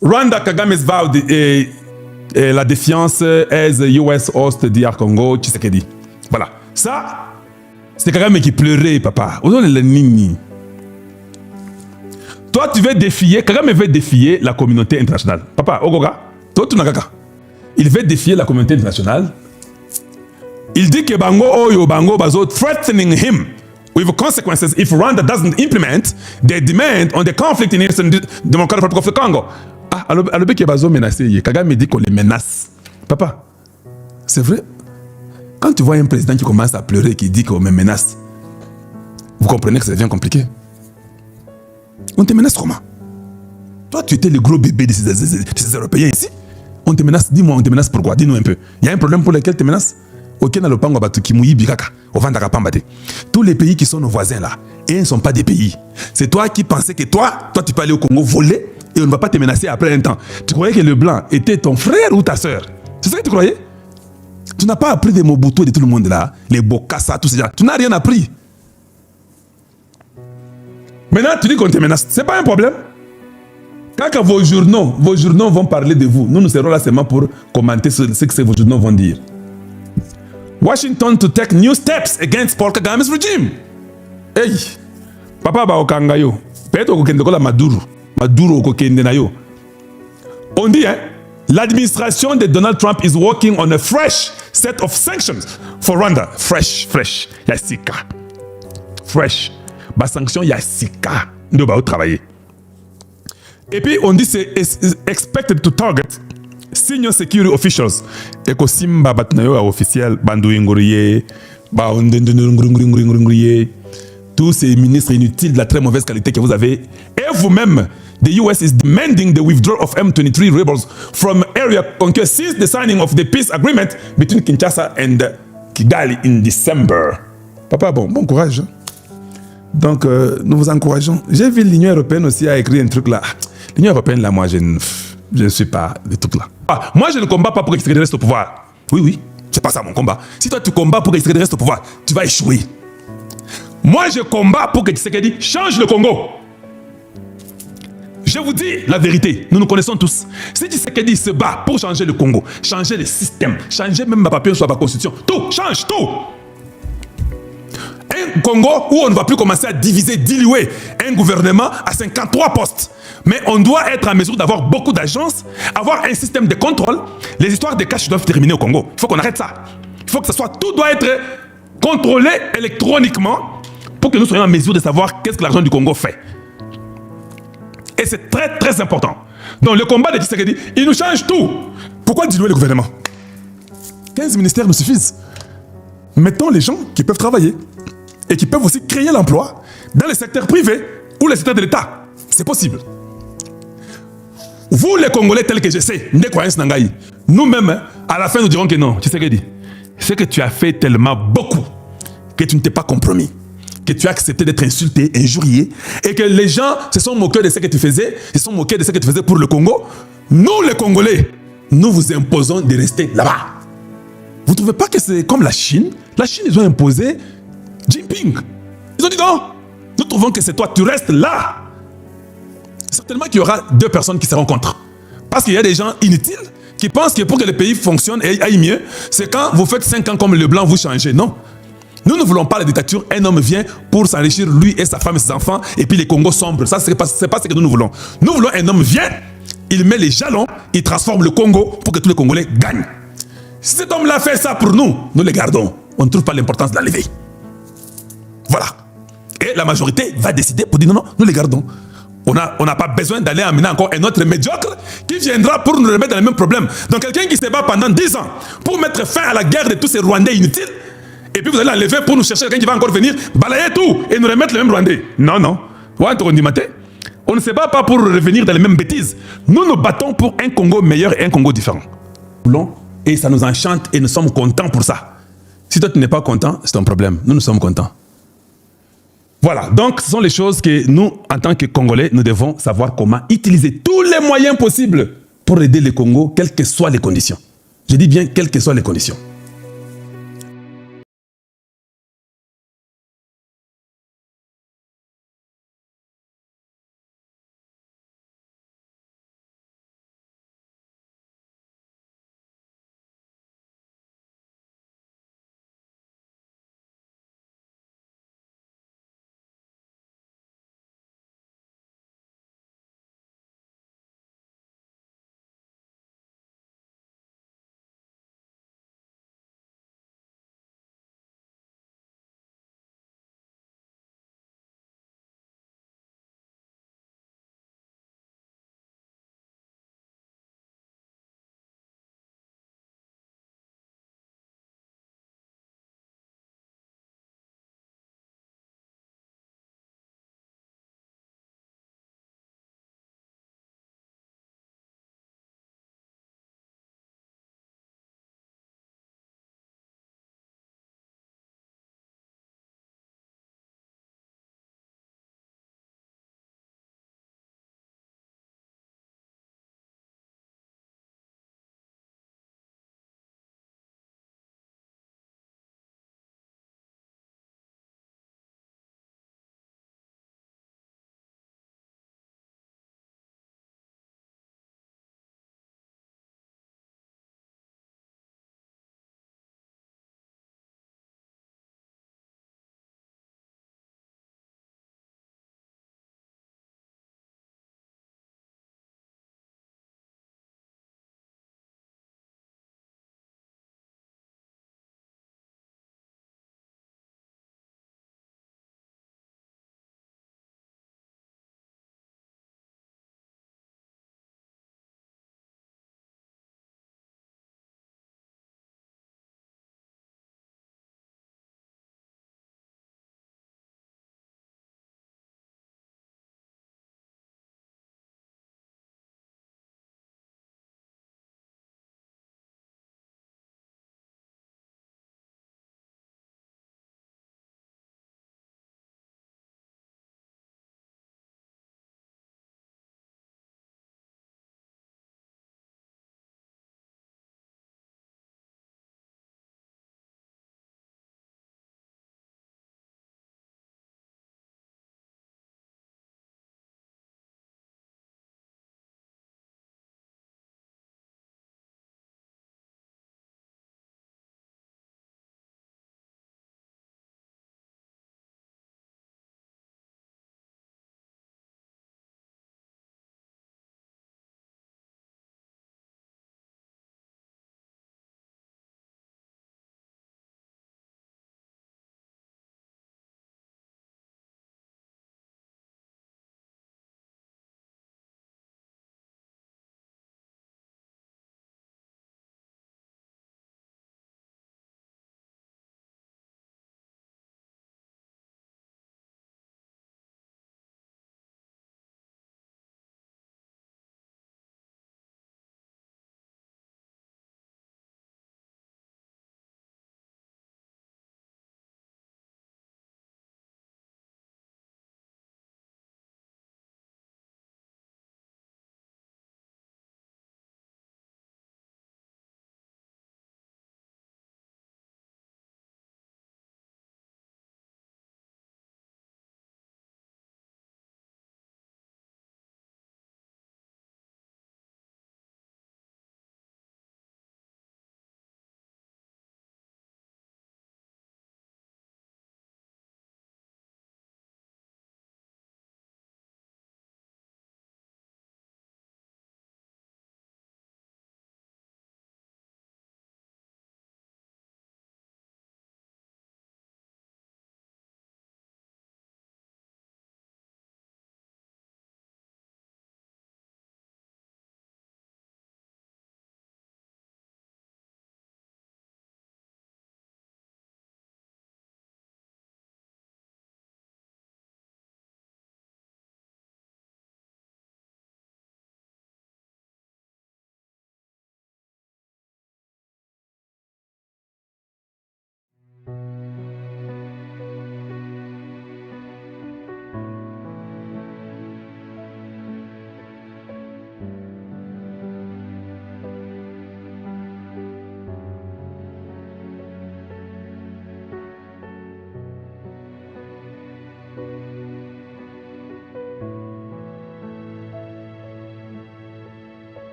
Rwanda Kagame's vowed la défiance as US host DR Congo Tshisekedi. Voilà. Ça, c'est Kagame qui pleurait, papa. Toi, tu veux défier, Kagame veut défier la communauté internationale. Papa, Ogoga, toi, tu n'as qu'à. Il veut défier la communauté internationale. Il dit que Bango Bazo threatening him with consequences if Rwanda doesn't implement their demand on the conflict in Eastern Democratic Republic of the Congo. Ah, alors que Bazo menacé, Kagame dit qu'on les menace. Papa, c'est vrai. Quand tu vois un président qui commence à pleurer, qui dit qu'on me menace, vous comprenez que ça devient compliqué. On te menace comment? Toi, tu étais le gros bébé de ces Européens ici. On te menace, dis-moi, on te menace pourquoi? Dis-nous un peu. Il y a un problème pour lequel tu te menaces? Tous les pays qui sont nos voisins là, et ils ne sont pas des pays. C'est toi qui pensais que toi tu peux aller au Congo voler et on ne va pas te menacer après un temps. Tu croyais que le blanc était ton frère ou ta soeur? C'est ça que tu croyais? Tu n'as pas appris des Mobutu et de tout le monde là, les Bokassa, tous ces gens. Tu n'as rien appris. Maintenant, tu dis qu'on te menace. Ce n'est pas un problème. Quand vos journaux vont parler de vous, nous serons là seulement pour commenter ce que vos journaux vont dire. Washington to take new steps against Paul Kagame's regime. Hey, papa ba okanga yo. Peut-être okende ko la Maduro okende na yo. On dit l'administration de Donald Trump is working on a fresh set of sanctions for Rwanda. Fresh. Yasika. Fresh. Ba sanction Yasika. Ndo ba travailler. Et puis on dit c'est expected to target senior security officials. Eko simba batnayo officiel bandu inguriye, ba ondendenguriye, tous ces ministres inutiles de la très mauvaise qualité que vous avez. Et vous-même, the US is demanding the withdrawal of M23 rebels from area conquered since the signing of the peace agreement between Kinshasa and Kigali in December. Papa, bon courage. Donc, nous vous encourageons. J'ai vu l'Union européenne aussi a écrit un truc là. L'Union européenne là, moi je ne suis pas de tout là. Ah, moi, je ne combats pas pour que Tshisekedi reste au pouvoir. Oui, c'est pas ça mon combat. Si toi, tu combats pour que Tshisekedi reste au pouvoir, tu vas échouer. Moi, je combats pour que Tshisekedi change le Congo. Je vous dis la vérité, nous nous connaissons tous. Si Tshisekedi se bat pour changer le Congo, changer le système, changer même ma papier sur la constitution, tout, change tout. Un Congo où on ne va plus commencer à diluer un gouvernement à 53 postes. Mais on doit être en mesure d'avoir beaucoup d'agences, avoir un système de contrôle. Les histoires de cash doivent terminer au Congo. Il faut qu'on arrête ça. Il faut que tout doit être contrôlé électroniquement pour que nous soyons en mesure de savoir qu'est-ce que l'argent du Congo fait. Et c'est très très important. Donc le combat de Tshisekedi, il nous change tout. Pourquoi diluer le gouvernement? 15 ministères nous suffisent. Mettons les gens qui peuvent travailler et qui peuvent aussi créer l'emploi dans le secteur privé ou le secteur de l'État. C'est possible. Vous les Congolais tels que je sais, nous-mêmes, à la fin nous dirons que non. Tshisekedi, c'est que tu as fait tellement beaucoup que tu ne t'es pas compromis, que tu as accepté d'être insulté, injurié, et que les gens se sont moqués de ce que tu faisais, se sont moqués de ce que tu faisais pour le Congo. Nous les Congolais, nous vous imposons de rester là-bas. Vous ne trouvez pas que c'est comme la Chine? La Chine, ils ont imposé Jinping. Ils ont dit non. Nous trouvons que c'est toi, tu restes là. Certainement qu'il y aura deux personnes qui seront contre. Parce qu'il y a des gens inutiles qui pensent que pour que le pays fonctionne et aille mieux, c'est quand vous faites 5 ans comme le blanc, vous changez. Non. Nous ne voulons pas la dictature. Un homme vient pour s'enrichir, lui et sa femme et ses enfants, et puis les Congos sombres. Ça, c'est pas ce que nous voulons. Nous voulons un homme vient, il met les jalons, il transforme le Congo pour que tous les Congolais gagnent. Si cet homme-là fait ça pour nous, nous les gardons. On ne trouve pas l'importance de la lever. Voilà. Et la majorité va décider pour dire non, nous les gardons. On n'a pas besoin d'aller amener encore un autre médiocre qui viendra pour nous remettre dans les mêmes problèmes. Donc quelqu'un qui se bat pendant 10 ans pour mettre fin à la guerre de tous ces Rwandais inutiles, et puis vous allez enlever pour nous chercher quelqu'un qui va encore venir, balayer tout et nous remettre les mêmes Rwandais. Non. On ne se bat pas pour revenir dans les mêmes bêtises. Nous nous battons pour un Congo meilleur et un Congo différent. Et ça nous enchante et nous sommes contents pour ça. Si toi tu n'es pas content, c'est ton problème. Nous sommes contents. Voilà, donc ce sont les choses que nous, en tant que Congolais, nous devons savoir comment utiliser tous les moyens possibles pour aider le Congo, quelles que soient les conditions. Je dis bien quelles que soient les conditions.